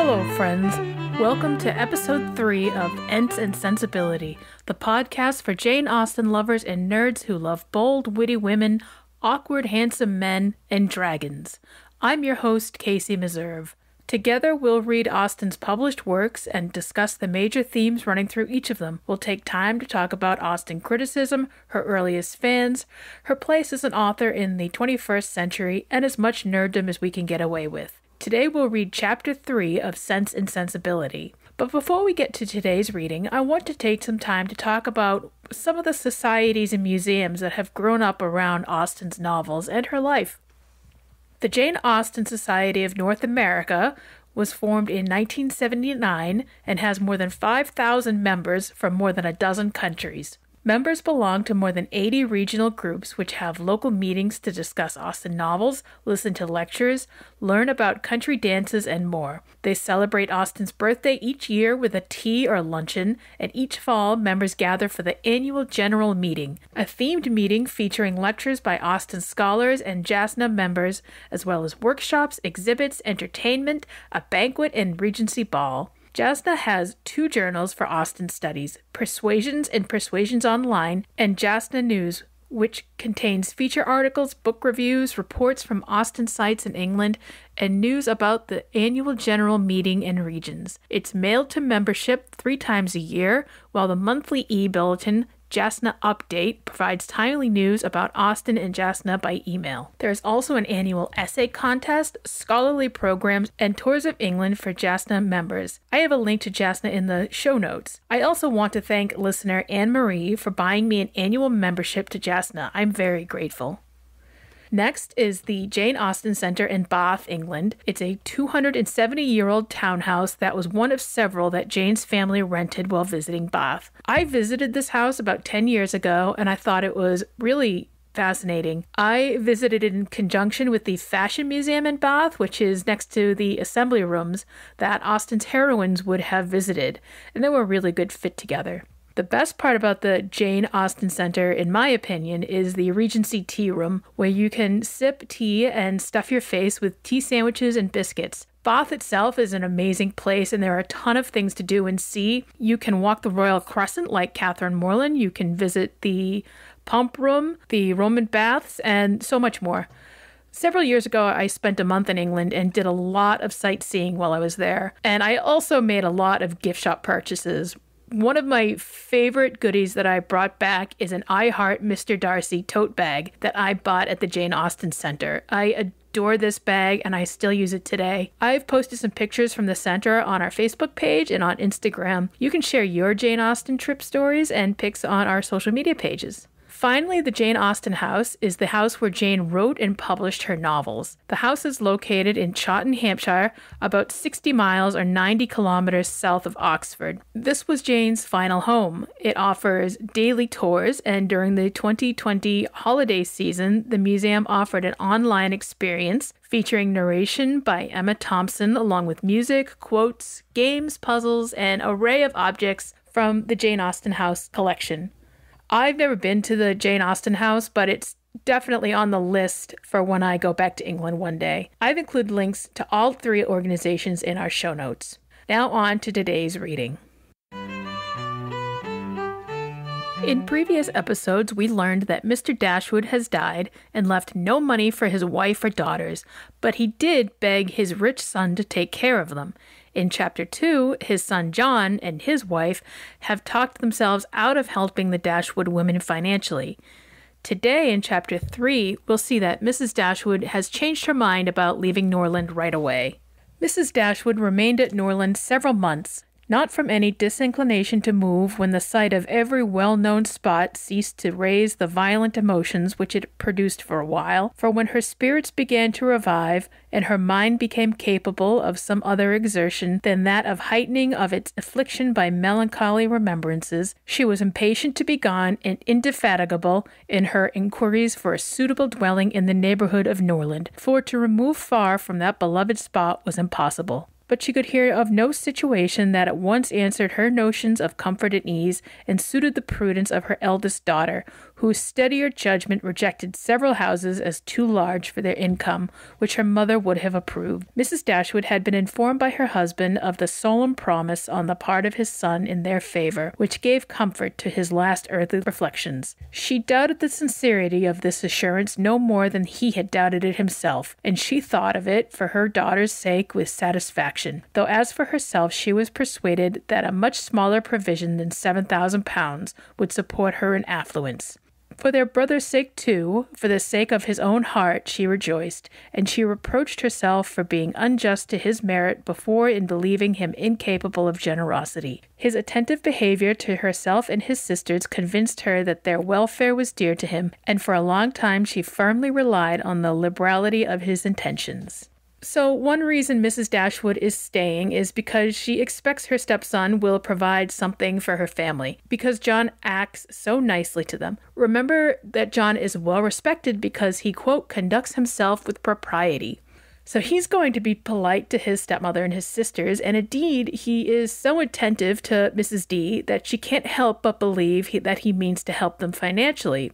Hello, friends. Welcome to episode 3 of Ents and Sensibility, the podcast for Jane Austen lovers and nerds who love bold, witty women, awkward, handsome men, and dragons. I'm your host, Casey Meserve. Together, we'll read Austen's published works and discuss the major themes running through each of them. We'll take time to talk about Austen criticism, her earliest fans, her place as an author in the 21st century, and as much nerddom as we can get away with. Today we'll read Chapter 3 of Sense and Sensibility. But before we get to today's reading, I want to take some time to talk about some of the societies and museums that have grown up around Austen's novels and her life. The Jane Austen Society of North America was formed in 1979 and has more than 5,000 members from more than a dozen countries. Members belong to more than 80 regional groups which have local meetings to discuss Austen novels, listen to lectures, learn about country dances, and more. They celebrate Austen's birthday each year with a tea or luncheon, and each fall members gather for the annual general meeting, a themed meeting featuring lectures by Austen scholars and JASNA members, as well as workshops, exhibits, entertainment, a banquet, and Regency Ball. JASNA has 2 journals for Austen studies, Persuasions and Persuasions Online, and JASNA News, which contains feature articles, book reviews, reports from Austen sites in England, and news about the annual general meeting and regions. It's mailed to membership 3 times a year, while the monthly e-bulletin, JASNA Update, provides timely news about Austen and JASNA by email. There is also an annual essay contest, scholarly programs, and tours of England for JASNA members. I have a link to JASNA in the show notes. I also want to thank listener Anne-Marie for buying me an annual membership to JASNA. I'm very grateful. Next is the Jane Austen Centre in Bath, England. It's a 270-year-old townhouse that was one of several that Jane's family rented while visiting Bath. I visited this house about 10 years ago, and I thought it was really fascinating. I visited it in conjunction with the Fashion Museum in Bath, which is next to the assembly rooms that Austen's heroines would have visited, and they were a really good fit together. The best part about the Jane Austen Centre, in my opinion, is the Regency Tea Room, where you can sip tea and stuff your face with tea sandwiches and biscuits. Bath itself is an amazing place, and there are a ton of things to do and see. You can walk the Royal Crescent like Catherine Morland. You can visit the Pump Room, the Roman Baths, and so much more. Several years ago, I spent a month in England and did a lot of sightseeing while I was there. And I also made a lot of gift shop purchases. One of my favorite goodies that I brought back is an I Heart Mr. Darcy tote bag that I bought at the Jane Austen Centre. I adore this bag and I still use it today. I've posted some pictures from the center on our Facebook page and on Instagram. You can share your Jane Austen trip stories and pics on our social media pages. Finally, the Jane Austen house is the house where Jane wrote and published her novels. The house is located in Chawton, Hampshire, about 60 miles or 90 kilometers south of Oxford. This was Jane's final home. It offers daily tours, and during the 2020 holiday season, the museum offered an online experience featuring narration by Emma Thompson, along with music, quotes, games, puzzles, and an array of objects from the Jane Austen house collection. I've never been to the Jane Austen house, but it's definitely on the list for when I go back to England one day. I've included links to all 3 organizations in our show notes. Now on to today's reading. In previous episodes, we learned that Mr. Dashwood has died and left no money for his wife or daughters, but he did beg his rich son to take care of them. In Chapter 2, his son John and his wife have talked themselves out of helping the Dashwood women financially. Today, in Chapter 3, we'll see that Mrs. Dashwood has changed her mind about leaving Norland right away. Mrs. Dashwood remained at Norland several months, not from any disinclination to move when the sight of every well-known spot ceased to raise the violent emotions which it produced for a while, for when her spirits began to revive, and her mind became capable of some other exertion than that of heightening of its affliction by melancholy remembrances, she was impatient to be gone and indefatigable in her inquiries for a suitable dwelling in the neighbourhood of Norland, for to remove far from that beloved spot was impossible. But she could hear of no situation that at once answered her notions of comfort and ease, and suited the prudence of her eldest daughter, whose steadier judgment rejected several houses as too large for their income, which her mother would have approved. Mrs. Dashwood had been informed by her husband of the solemn promise on the part of his son in their favor, which gave comfort to his last earthly reflections. She doubted the sincerity of this assurance no more than he had doubted it himself, and she thought of it, for her daughter's sake, with satisfaction, though as for herself she was persuaded that a much smaller provision than £7,000 would support her in affluence. For their brother's sake, too, for the sake of his own heart, she rejoiced, and she reproached herself for being unjust to his merit before in believing him incapable of generosity. His attentive behavior to herself and his sisters convinced her that their welfare was dear to him, and for a long time she firmly relied on the liberality of his intentions. So one reason Mrs. Dashwood is staying is because she expects her stepson will provide something for her family, because John acts so nicely to them. Remember that John is well respected because he, quote, conducts himself with propriety. So he's going to be polite to his stepmother and his sisters, and indeed he is so attentive to Mrs. D that she can't help but believe that he means to help them financially.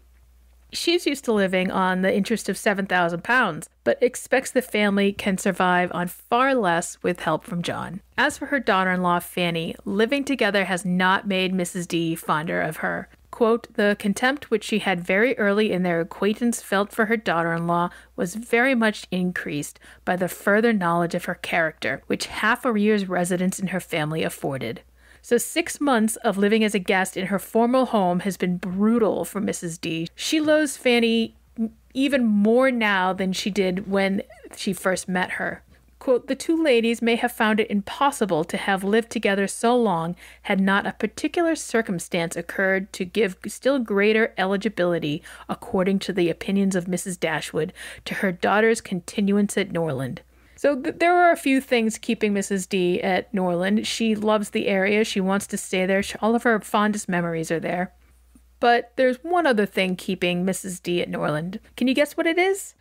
She's used to living on the interest of £7,000, but expects the family can survive on far less with help from John. As for her daughter-in-law, Fanny, living together has not made Mrs. D fonder of her. Quote, the contempt which she had very early in their acquaintance felt for her daughter-in-law was very much increased by the further knowledge of her character, which half a year's residence in her family afforded. So 6 months of living as a guest in her formal home has been brutal for Mrs. D. She loathes Fanny even more now than she did when she first met her. Quote, the two ladies may have found it impossible to have lived together so long had not a particular circumstance occurred to give still greater eligibility, according to the opinions of Mrs. Dashwood, to her daughter's continuance at Norland. So there are a few things keeping Mrs. D at Norland. She loves the area. She wants to stay there. All of her fondest memories are there. But there's one other thing keeping Mrs. D at Norland. Can you guess what it is?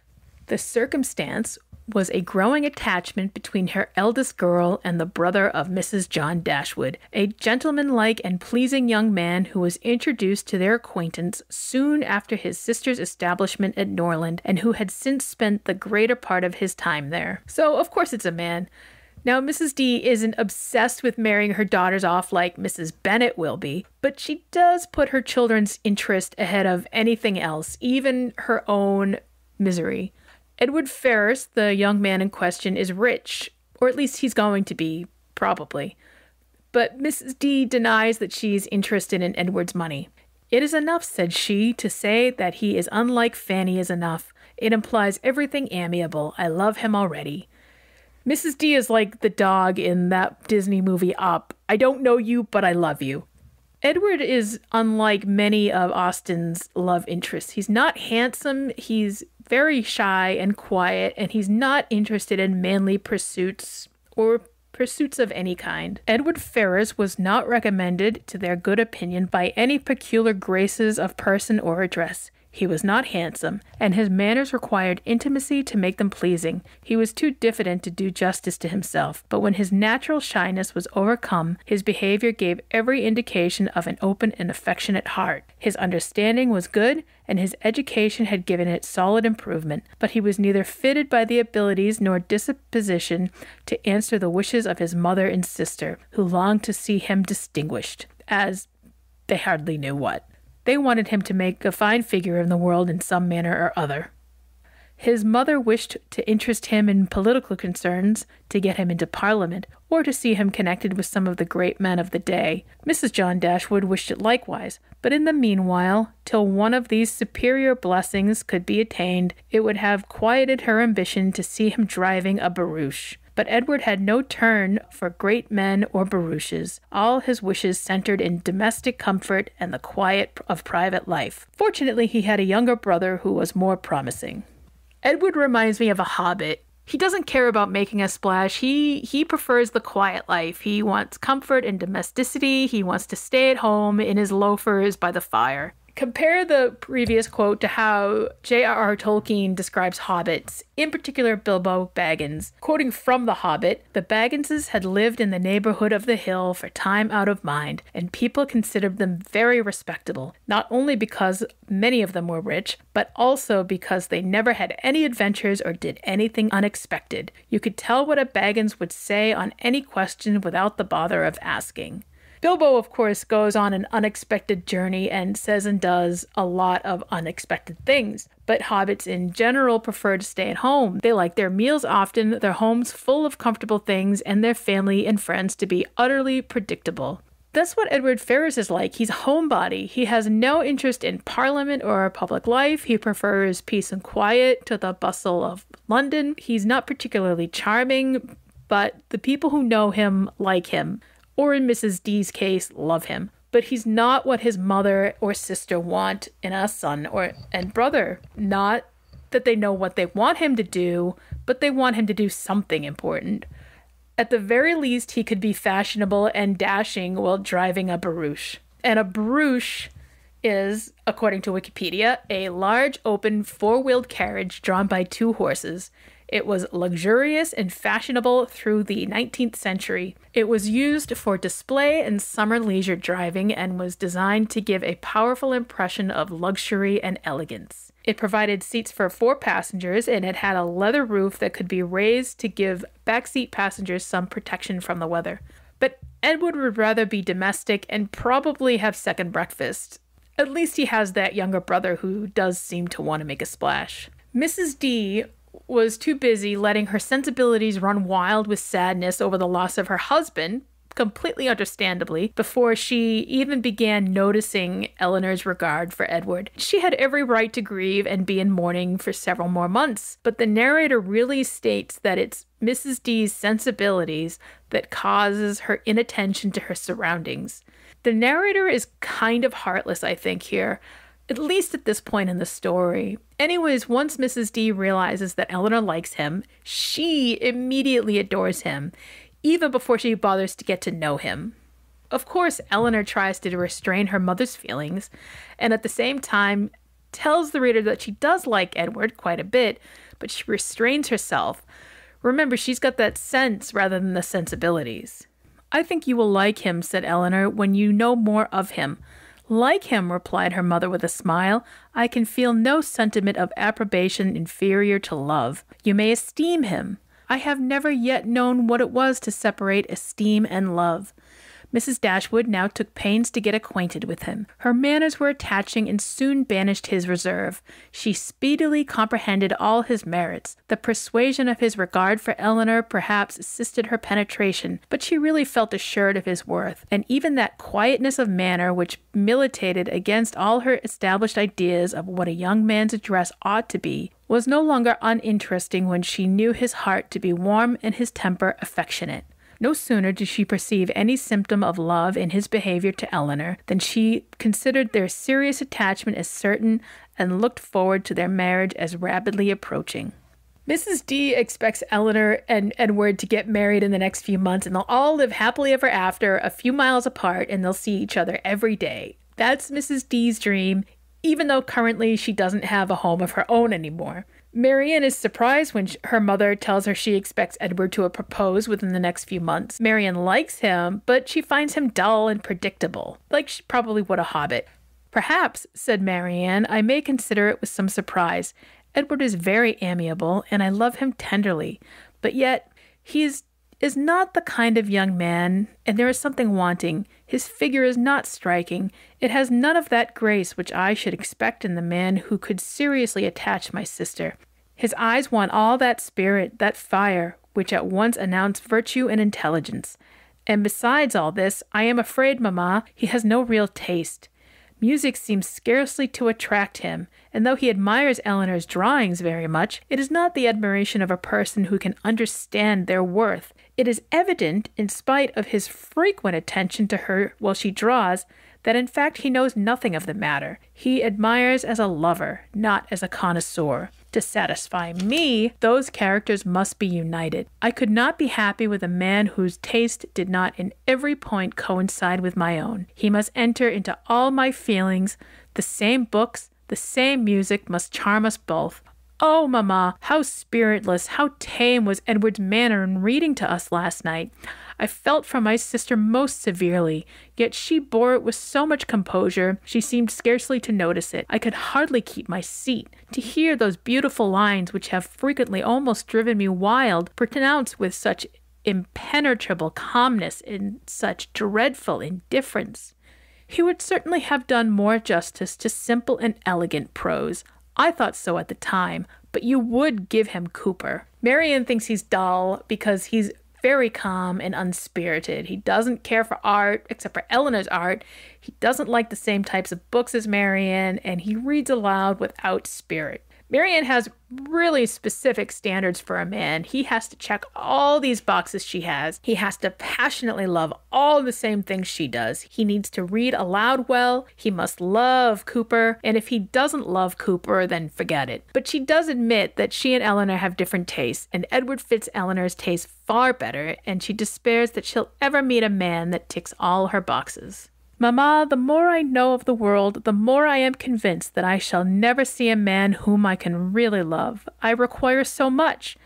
The circumstance was a growing attachment between her eldest girl and the brother of Mrs. John Dashwood, a gentlemanlike and pleasing young man who was introduced to their acquaintance soon after his sister's establishment at Norland, and who had since spent the greater part of his time there. So, of course it's a man. Now, Mrs. D isn't obsessed with marrying her daughters off like Mrs. Bennet will be, but she does put her children's interest ahead of anything else, even her own misery. Edward Ferrars, the young man in question, is rich, or at least he's going to be, probably. But Mrs. D denies that she's interested in Edward's money. It is enough, said she, to say that he is unlike Fanny is enough. It implies everything amiable. I love him already. Mrs. D is like the dog in that Disney movie Up. I don't know you, but I love you. Edward is unlike many of Austen's love interests. He's not handsome, he's very shy and quiet, and he's not interested in manly pursuits or pursuits of any kind. Edward Ferrars was not recommended to their good opinion by any peculiar graces of person or address. He was not handsome, and his manners required intimacy to make them pleasing. He was too diffident to do justice to himself, but when his natural shyness was overcome, his behavior gave every indication of an open and affectionate heart. His understanding was good, and his education had given it solid improvement, but he was neither fitted by the abilities nor disposition to answer the wishes of his mother and sister, who longed to see him distinguished, as they hardly knew what. They wanted him to make a fine figure in the world in some manner or other. His mother wished to interest him in political concerns, to get him into Parliament, or to see him connected with some of the great men of the day. Mrs. John Dashwood wished it likewise, but in the meanwhile, till one of these superior blessings could be attained, it would have quieted her ambition to see him driving a barouche. But Edward had no turn for great men or barouches. All his wishes centered in domestic comfort and the quiet of private life. Fortunately, he had a younger brother who was more promising. Edward reminds me of a Hobbit. He doesn't care about making a splash. He prefers the quiet life. He wants comfort and domesticity. He wants to stay at home in his loafers by the fire. Compare the previous quote to how J.R.R. Tolkien describes hobbits, in particular Bilbo Baggins. Quoting from The Hobbit, "The Bagginses had lived in the neighborhood of the hill for time out of mind, and people considered them very respectable, not only because many of them were rich, but also because they never had any adventures or did anything unexpected. You could tell what a Baggins would say on any question without the bother of asking." Bilbo, of course, goes on an unexpected journey and says and does a lot of unexpected things. But hobbits in general prefer to stay at home. They like their meals often, their homes full of comfortable things, and their family and friends to be utterly predictable. That's what Edward Ferrars is like. He's a homebody. He has no interest in parliament or public life. He prefers peace and quiet to the bustle of London. He's not particularly charming, but the people who know him like him, or in Mrs. D's case, love him. But he's not what his mother or sister want in a son and brother. Not that they know what they want him to do, but they want him to do something important. At the very least, he could be fashionable and dashing while driving a barouche. And a barouche is, according to Wikipedia, a large, open, four-wheeled carriage drawn by two horses. It was luxurious and fashionable through the 19th century. It was used for display and summer leisure driving and was designed to give a powerful impression of luxury and elegance. It provided seats for 4 passengers, and it had a leather roof that could be raised to give backseat passengers some protection from the weather. But Edward would rather be domestic and probably have second breakfast. At least he has that younger brother who does seem to want to make a splash. Mrs. D was too busy letting her sensibilities run wild with sadness over the loss of her husband, completely understandably, before she even began noticing Eleanor's regard for Edward. She had every right to grieve and be in mourning for several more months, but the narrator really states that it's Mrs. D's sensibilities that causes her inattention to her surroundings. The narrator is kind of heartless, I think, here, at least at this point in the story. Anyways, once Mrs. D realizes that Eleanor likes him, she immediately adores him, even before she bothers to get to know him. Of course, Eleanor tries to restrain her mother's feelings, and at the same time tells the reader that she does like Edward quite a bit, but she restrains herself. Remember, she's got that sense rather than the sensibilities. "I think you will like him," said Eleanor, "when you know more of him." "Like him," replied her mother with a smile. "I can feel no sentiment of approbation inferior to love. You may esteem him. I have never yet known what it was to separate esteem and love." Mrs. Dashwood now took pains to get acquainted with him. Her manners were attaching and soon banished his reserve. She speedily comprehended all his merits. The persuasion of his regard for Eleanor perhaps assisted her penetration, but she really felt assured of his worth, and even that quietness of manner which militated against all her established ideas of what a young man's address ought to be was no longer uninteresting when she knew his heart to be warm and his temper affectionate. No sooner did she perceive any symptom of love in his behavior to Eleanor than she considered their serious attachment as certain and looked forward to their marriage as rapidly approaching. Mrs. D expects Eleanor and Edward to get married in the next few months, and they'll all live happily ever after, a few miles apart, and they'll see each other every day. That's Mrs. D's dream, even though currently she doesn't have a home of her own anymore. Marianne is surprised when her mother tells her she expects Edward to propose within the next few months. Marianne likes him, but she finds him dull and predictable, like she probably would a hobbit. "Perhaps," said Marianne, "I may consider it with some surprise. Edward is very amiable, and I love him tenderly, but yet he is not the kind of young man, and there is something wanting. His figure is not striking. It has none of that grace which I should expect in the man who could seriously attach my sister. His eyes want all that spirit, that fire, which at once announce virtue and intelligence. And besides all this, I am afraid, mamma, he has no real taste. Music seems scarcely to attract him, and though he admires Eleanor's drawings very much, it is not the admiration of a person who can understand their worth. It is evident, in spite of his frequent attention to her while she draws, that in fact he knows nothing of the matter. He admires as a lover, not as a connoisseur. To satisfy me, those characters must be united. I could not be happy with a man whose taste did not in every point coincide with my own. He must enter into all my feelings The same books, the same music must charm us both. Oh, Mamma, how spiritless, how tame was Edward's manner in reading to us last night. I felt for my sister most severely, yet she bore it with so much composure, she seemed scarcely to notice it. I could hardly keep my seat. To hear those beautiful lines, which have frequently almost driven me wild, pronounced with such impenetrable calmness and such dreadful indifference. He would certainly have done more justice to simple and elegant prose. I thought so at the time, but you would give him Cooper. Marianne thinks he's dull because he's very calm and unspirited. He doesn't care for art, except for Eleanor's art. He doesn't like the same types of books as Marianne, and he reads aloud without spirit. Marianne has really specific standards for a man. He has to check all these boxes she has. He has to passionately love all the same things she does. He needs to read aloud well. He must love Cooper. And if he doesn't love Cooper, then forget it. But she does admit that she and Eleanor have different tastes, and Edward fits Eleanor's taste far better, and she despairs that she'll ever meet a man that ticks all her boxes. Mamma, the more I know of the world, the more I am convinced that I shall never see a man whom I can really love. I require so much.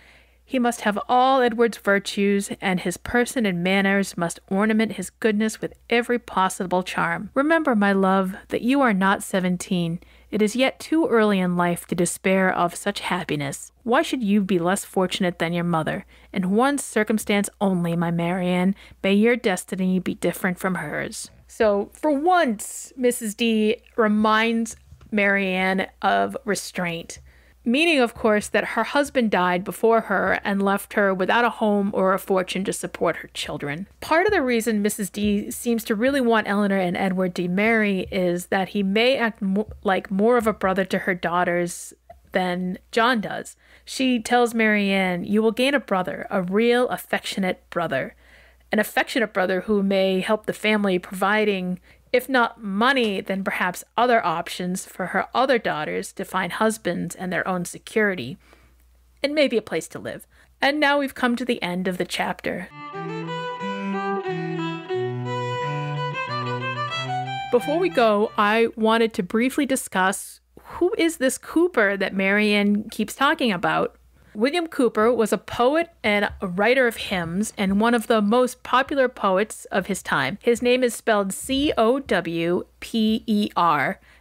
He must have all Edward's virtues, and his person and manners must ornament his goodness with every possible charm. Remember, my love, that you are not 17. It is yet too early in life to despair of such happiness. Why should you be less fortunate than your mother? In one circumstance only, my Marianne, may your destiny be different from hers. So, for once, Mrs. D reminds Marianne of restraint. Meaning, of course, that her husband died before her and left her without a home or a fortune to support her children. Part of the reason Mrs. D seems to really want Eleanor and Edward to marry is that he may act like more of a brother to her daughters than John does. She tells Marianne, "You will gain a brother, a real affectionate brother. An affectionate brother who may help the family, providing, if not money, then perhaps other options for her other daughters to find husbands and their own security, and maybe a place to live." And now we've come to the end of the chapter. Before we go, I wanted to briefly discuss who is this Cooper that Marianne keeps talking about. William Cowper was a poet and a writer of hymns and one of the most popular poets of his time. His name is spelled Cowper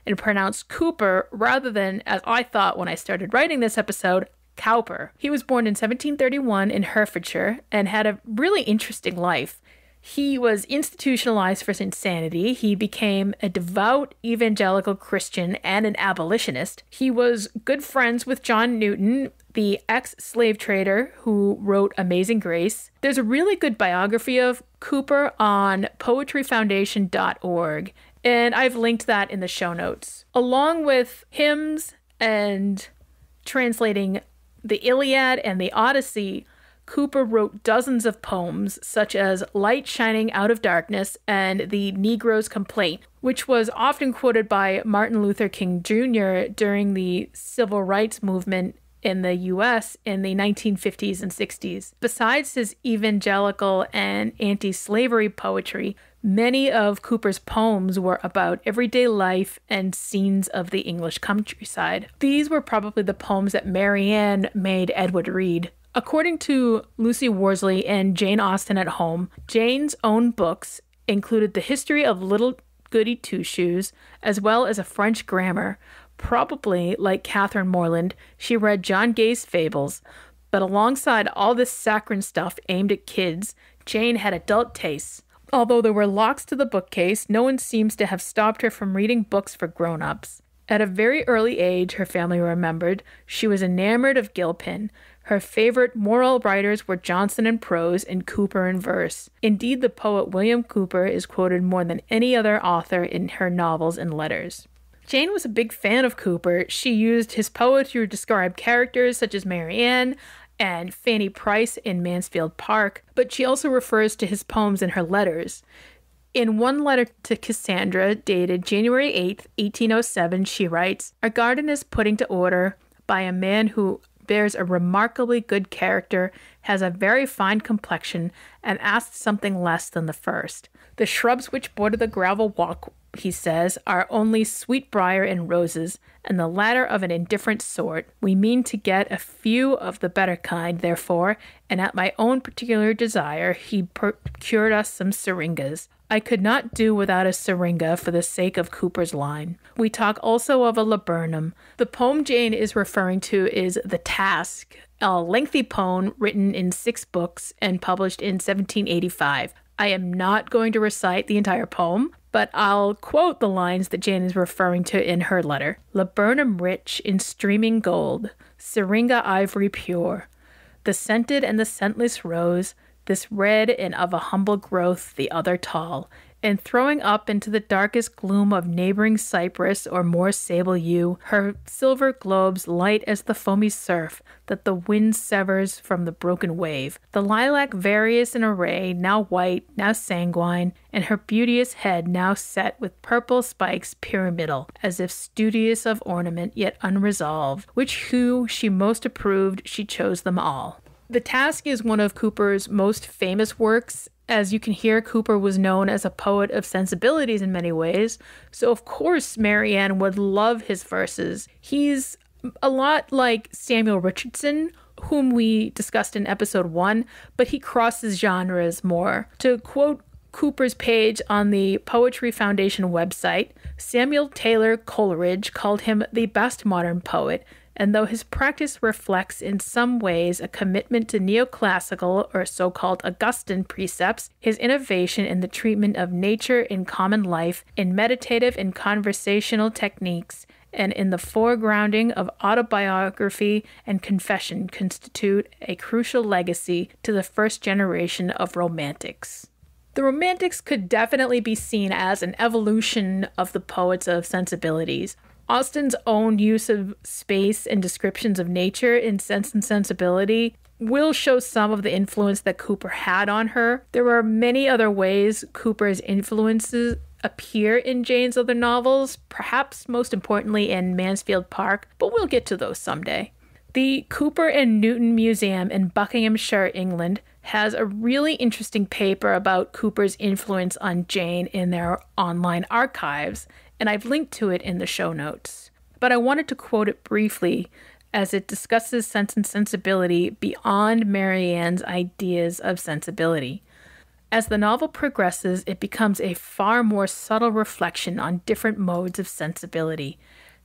and pronounced Cooper rather than, as I thought when I started writing this episode, Cowper. He was born in 1731 in Herefordshire and had a really interesting life. He was institutionalized for his insanity. He became a devout evangelical Christian and an abolitionist. He was good friends with John Newton, the ex-slave trader who wrote Amazing Grace. There's a really good biography of Cooper on poetryfoundation.org, and I've linked that in the show notes. Along with hymns and translating the Iliad and the Odyssey, Cooper wrote dozens of poems, such as Light Shining Out of Darkness and The Negro's Complaint, which was often quoted by Martin Luther King Jr. during the civil rights movement in the U.S. in the 1950s and 60s. Besides his evangelical and anti-slavery poetry, many of Cooper's poems were about everyday life and scenes of the English countryside. These were probably the poems that Marianne made Edward read. According to Lucy Worsley and Jane Austen at Home, Jane's own books included the history of Little Goody Two-Shoes, as well as a French grammar. Probably, like Catherine Morland, she read John Gay's fables, but alongside all this saccharine stuff aimed at kids, Jane had adult tastes. Although there were locks to the bookcase, no one seems to have stopped her from reading books for grown-ups. At a very early age, her family remembered, she was enamored of Gilpin. Her favorite moral writers were Johnson in prose and Cooper in verse. Indeed, the poet William Cowper is quoted more than any other author in her novels and letters. Jane was a big fan of Cooper. She used his poetry to describe characters such as Marianne and Fanny Price in Mansfield Park, but she also refers to his poems in her letters. In one letter to Cassandra, dated January 8, 1807, she writes, "Our garden is putting to order by a man who bears a remarkably good character, has a very fine complexion, and asks something less than the first. The shrubs which border the gravel walk he says, are only sweetbriar and roses, and the latter of an indifferent sort. We mean to get a few of the better kind, therefore, and at my own particular desire, he procured us some syringas. I could not do without a syringa for the sake of Cooper's line. We talk also of a laburnum. The poem Jane is referring to is The Task, a lengthy poem written in 6 books and published in 1785. I am not going to recite the entire poem, but I'll quote the lines that Jane is referring to in her letter. Laburnum rich in streaming gold, syringa ivory pure, the scented and the scentless rose, this red and of a humble growth, the other tall, and throwing up into the darkest gloom of neighboring cypress or more sable yew, her silver globes light as the foamy surf that the wind severs from the broken wave. The lilac various in array, now white, now sanguine, and her beauteous head now set with purple spikes pyramidal, as if studious of ornament yet unresolved. Which hue she most approved, she chose them all. The Task is one of Cooper's most famous works. As you can hear, Cooper was known as a poet of sensibilities in many ways, so of course Marianne would love his verses. He's a lot like Samuel Richardson, whom we discussed in episode 1, but he crosses genres more. To quote Cooper's page on the Poetry Foundation website, Samuel Taylor Coleridge called him the best modern poet, and though his practice reflects in some ways a commitment to neoclassical or so-called Augustan precepts, his innovation in the treatment of nature in common life, in meditative and conversational techniques, and in the foregrounding of autobiography and confession constitute a crucial legacy to the first generation of Romantics. The Romantics could definitely be seen as an evolution of the poets of sensibilities. Austen's own use of space and descriptions of nature in Sense and Sensibility will show some of the influence that Cooper had on her. There are many other ways Cooper's influences appear in Jane's other novels, perhaps most importantly in Mansfield Park, but we'll get to those someday. The Cooper and Newton Museum in Buckinghamshire, England, has a really interesting paper about Cooper's influence on Jane in their online archives, and I've linked to it in the show notes. But I wanted to quote it briefly as it discusses Sense and Sensibility beyond Marianne's ideas of sensibility. As the novel progresses, it becomes a far more subtle reflection on different modes of sensibility.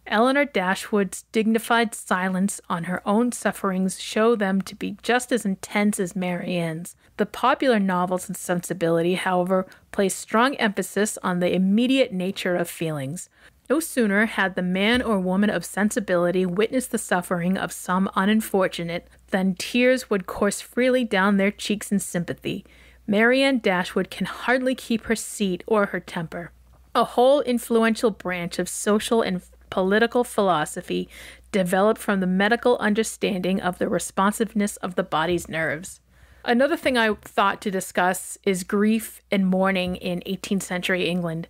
Elinor Dashwood's dignified silence on her own sufferings show them to be just as intense as Marianne's. The popular novels and sensibility, however, place strong emphasis on the immediate nature of feelings. No sooner had the man or woman of sensibility witnessed the suffering of some unfortunate than tears would course freely down their cheeks in sympathy. Marianne Dashwood can hardly keep her seat or her temper. A whole influential branch of social and political philosophy developed from the medical understanding of the responsiveness of the body's nerves. Another thing I thought to discuss is grief and mourning in 18th century England.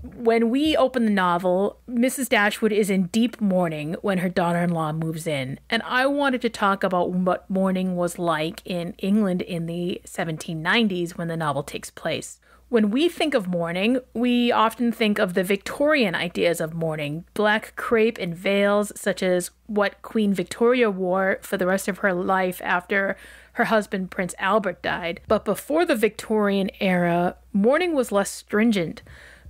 When we open the novel, Mrs. Dashwood is in deep mourning when her daughter-in-law moves in, and I wanted to talk about what mourning was like in England in the 1790s when the novel takes place. When we think of mourning, we often think of the Victorian ideas of mourning, black crepe and veils, such as what Queen Victoria wore for the rest of her life after her husband Prince Albert died. But before the Victorian era, mourning was less stringent.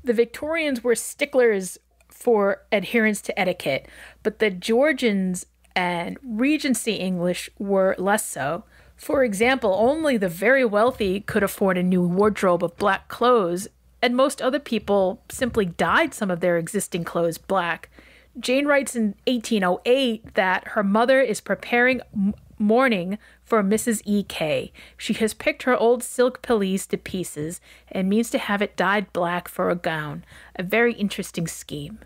The Victorians were sticklers for adherence to etiquette, but the Georgians and Regency English were less so. For example, only the very wealthy could afford a new wardrobe of black clothes, and most other people simply dyed some of their existing clothes black. Jane writes in 1808 that her mother is preparing mourning for Mrs. E.K. She has picked her old silk pelisse to pieces and means to have it dyed black for a gown. A very interesting scheme.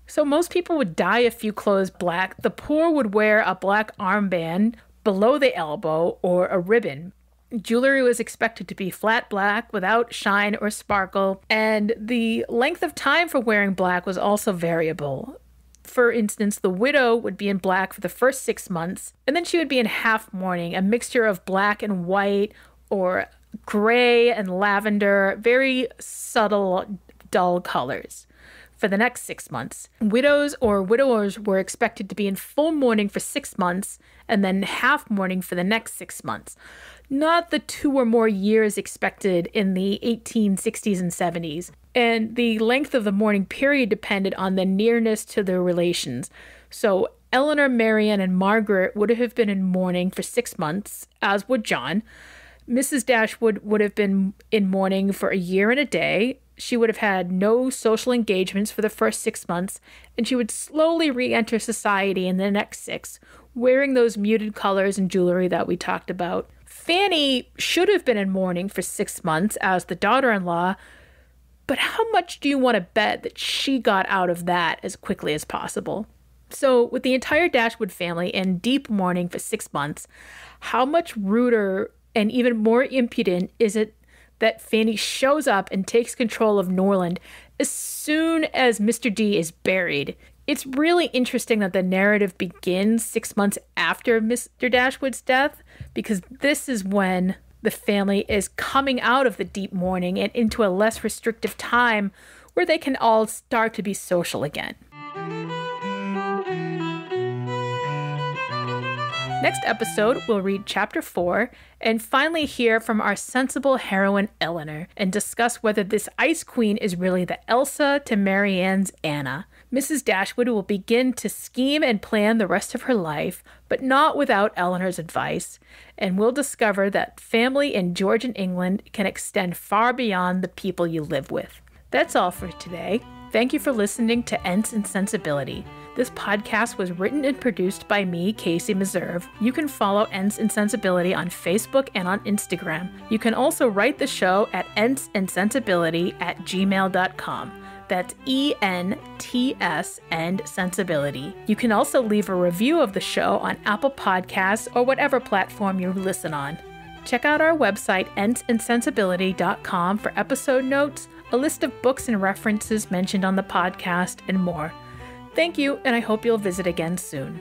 So most people would dye a few clothes black. The poor would wear a black armband below the elbow or a ribbon. Jewelry was expected to be flat black without shine or sparkle, and the length of time for wearing black was also variable. For instance, the widow would be in black for the first 6 months, and then she would be in half mourning, a mixture of black and white or gray and lavender, very subtle, dull colors. for the next 6 months. Widows or widowers were expected to be in full mourning for 6 months and then half mourning for the next 6 months, not the 2 or more years expected in the 1860s and 70s. And the length of the mourning period depended on the nearness to their relations. So Eleanor, Marianne, and Margaret would have been in mourning for 6 months, as would John. Mrs. Dashwood would have been in mourning for a year and a day. She would have had no social engagements for the first 6 months, and she would slowly re-enter society in the next 6, wearing those muted colors and jewelry that we talked about. Fanny should have been in mourning for 6 months as the daughter-in-law, but how much do you want to bet that she got out of that as quickly as possible? So with the entire Dashwood family in deep mourning for 6 months, how much ruder and even more impudent is it that Fanny shows up and takes control of Norland as soon as Mr. D is buried? It's really interesting that the narrative begins 6 months after Mr. Dashwood's death, because this is when the family is coming out of the deep mourning and into a less restrictive time where they can all start to be social again. Next episode, we'll read Chapter 4 and finally hear from our sensible heroine Eleanor and discuss whether this Ice Queen is really the Elsa to Marianne's Anna. Mrs. Dashwood will begin to scheme and plan the rest of her life, but not without Eleanor's advice, and we'll discover that family in Georgian England can extend far beyond the people you live with. That's all for today. Thank you for listening to Ents and Sensibility. This podcast was written and produced by me, Casey Meserve. You can follow Ents and Sensibility on Facebook and on Instagram. You can also write the show at entsandsensibility@gmail.com. That's ENTS and Sensibility. You can also leave a review of the show on Apple Podcasts or whatever platform you listen on. Check out our website, entsandsensibility.com, for episode notes, a list of books and references mentioned on the podcast, and more. Thank you, and I hope you'll visit again soon.